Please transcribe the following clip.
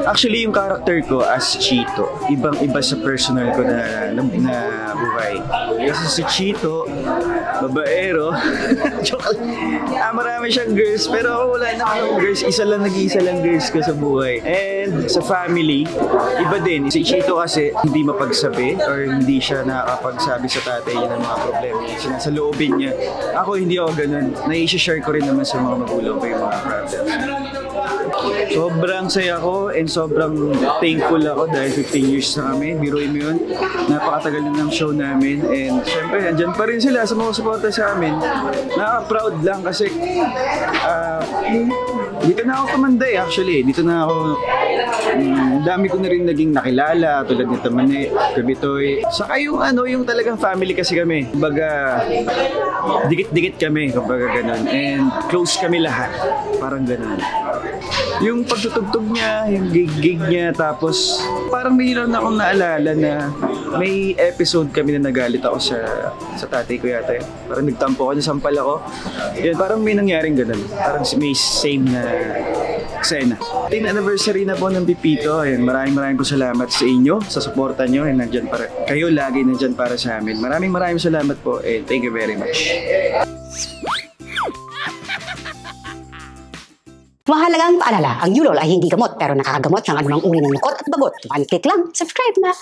Actually, yung character ko as Chito, ibang-iba sa personal ko na buhay. Kasi si Chito, babaero. Joke lang. Marami siyang girls, pero ako wala na akong girls. Nag-iisa lang girls ko sa buhay. And sa family, iba din. Si Chito kasi hindi mapagsabi or hindi siya nakakapagsabi sa tatay niya ng mga problema niya. Sa loobin niya. Ako, hindi ako ganun. Nai-share ko rin naman sa mga magulang ko yung mga problems. Sobrang saya ko and sobrang thankful ako dahil 15 years na kami. Biruin mo yun. Napakatagal na ng show namin and syempre andyan pa rin sila sa mga suporta sa amin. Nakaka-proud lang kasi dito na ako tumanday actually. Dito na ako dami ko na rin naging nakilala tulad ni Tamane, Kabitoy. Saka yung yung talagang family kasi kami. Kumbaga dikit-dikit kami kumbaga ganun. And close kami lahat. Parang ganun. Yung pagtutugtog niya, yung gig niya, tapos parang may lang akong naalala na may episode kami na nagalit ako sa tatay ko yata. Parang nagtampo ako, nasampal ako. Yan, parang may nangyaring ganun. Parang may same na eksena. 10th anniversary na po ng Pipito. Ayan, maraming po salamat sa inyo, sa suporta nyo. And kayo lagi nandyan para sa amin. Maraming salamat po and thank you very much. Mahalagang paalala, ang Yulol ay hindi gamot pero nakakagamot ng anumang uri ng lukot at bagot. One click lang, subscribe na!